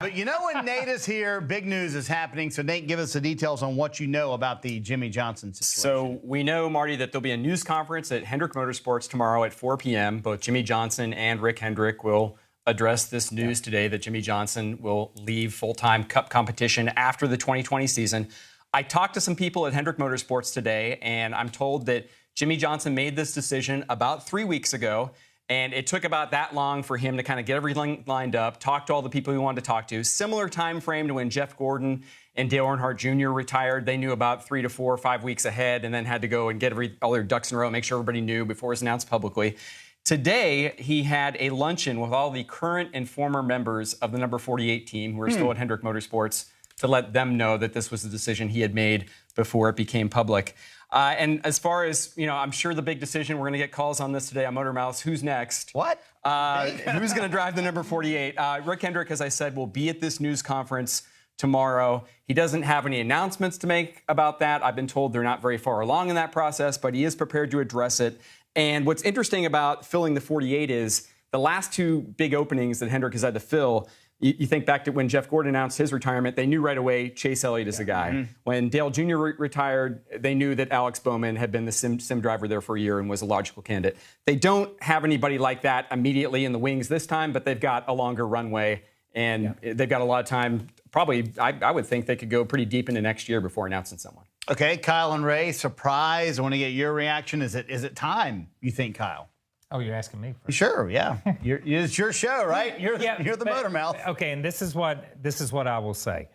But you know when Nate is here, big news is happening. So, Nate, give us the details on what you know about the Jimmie Johnson situation. So we know, Marty, that there'll be a news conference at Hendrick Motorsports tomorrow at 4 p.m. Both Jimmie Johnson and Rick Hendrick will address this news today that Jimmie Johnson will leave full-time Cup competition after the 2020 season. I talked to some people at Hendrick Motorsports today, and I'm told that Jimmie Johnson made this decision about 3 weeks ago. And it took about that long for him to kind of get everything lined up, talk to all the people he wanted to talk to. Similar time frame to when Jeff Gordon and Dale Earnhardt Jr. retired. They knew about 3 to 4 or 5 weeks ahead and then had to go and get all their ducks in a row, make sure everybody knew before it was announced publicly. Today, he had a luncheon with all the current and former members of the number 48 team who are still at Hendrick Motorsports to let them know that this was the decision he had made before it became public. And as far as, I'm sure the big decision, we're going to get calls on this today on Motor Mouths. Who's next? What? Who's going to drive the number 48? Rick Hendrick, as I said, will be at this news conference tomorrow. He doesn't have any announcements to make about that. I've been told they're not very far along in that process, but he is prepared to address it. And what's interesting about filling the 48 is the last two big openings that Hendrick has had to fill. You think back to when Jeff Gordon announced his retirement, they knew right away Chase Elliott is the guy. When Dale Jr. retired, they knew that Alex Bowman had been the sim driver there for a year and was a logical candidate. They don't have anybody like that immediately in the wings this time, but they've got a longer runway, and they've got a lot of time. Probably, I would think they could go pretty deep into next year before announcing someone. Okay, Kyle and Ray, surprise. I want to get your reaction. Is it time, you think, Kyle? Oh, you're asking me first. Sure, yeah. It's your show, right? You're the motor mouth. Okay, and this is what I will say.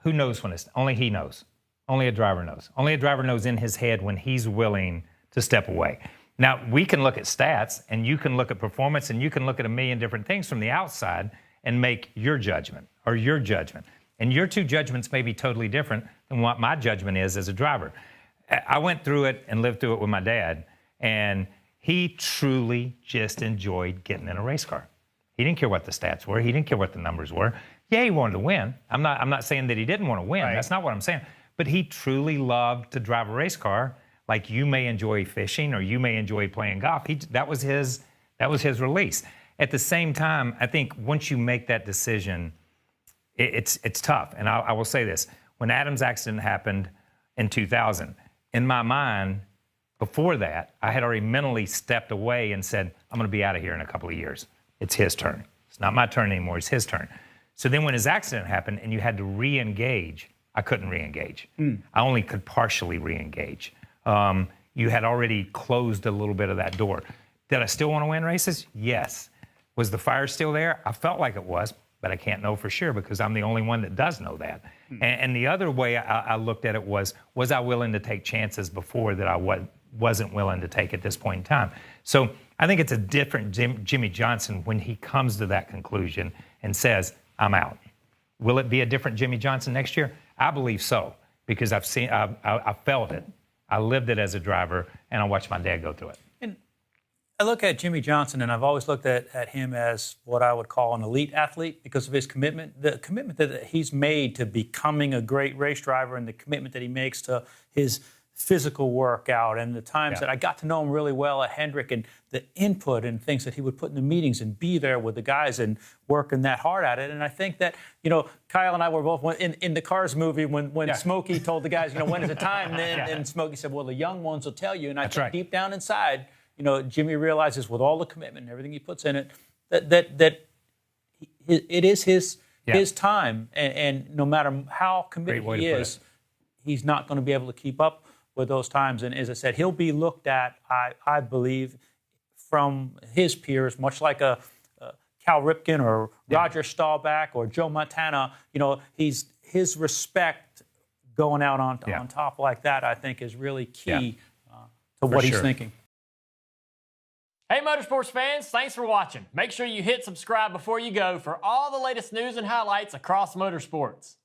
Who knows when it's only he knows. Only a driver knows. Only a driver knows in his head when he's willing to step away. Now, we can look at stats, and you can look at performance, and you can look at a million different things from the outside and make your judgment or your judgment. And your two judgments may be totally different than what my judgment is as a driver. I went through it and lived through it with my dad, and he truly just enjoyed getting in a race car. He didn't care what the stats were. He didn't care what the numbers were. Yeah, he wanted to win. I'm not saying that he didn't want to win. Right. That's not what I'm saying. But he truly loved to drive a race car like you may enjoy fishing or you may enjoy playing golf. That was his release. At the same time, I think once you make that decision, it's tough. And I will say this. When Adam's accident happened in 2000, in my mind, before that, I had already mentally stepped away and said, I'm going to be out of here in a couple of years. It's his turn. It's not my turn anymore. It's his turn. So then when his accident happened and you had to re-engage, I couldn't re-engage. I only could partially re-engage. You had already closed a little bit of that door. Did I still want to win races? Yes. Was the fire still there? I felt like it was, but I can't know for sure because I'm the only one that does know that. And the other way I looked at it was I willing to take chances before that I wasn't willing to take at this point in time? So I think it's a different Jimmie Johnson when he comes to that conclusion and says, I'm out. Will it be a different Jimmie Johnson next year? I believe so, because I felt it. I lived it as a driver, and I watched my dad go through it. And I look at Jimmie Johnson, and I've always looked at him as what I would call an elite athlete because of his commitment, the commitment that he's made to becoming a great race driver and the commitment that he makes to his physical workout and the times that I got to know him really well at Hendrick and the input and things that he would put in the meetings and be there with the guys and working that hard at it. And I think that, Kyle and I were both in the Cars movie when Smokey told the guys, when is the time? And Smokey said, well, the young ones will tell you. And I think deep down inside, Jimmie realizes with all the commitment and everything he puts in it, that it is his time. And no matter how committed he is, he's not going to be able to keep up with those times. And as I said, he'll be looked at, I believe, from his peers, much like a Cal Ripken or Roger Staubach or Joe Montana. His respect going out on top like that, I think, is really key to what he's thinking. Hey, Motorsports fans, thanks for watching. Make sure you hit subscribe before you go for all the latest news and highlights across motorsports.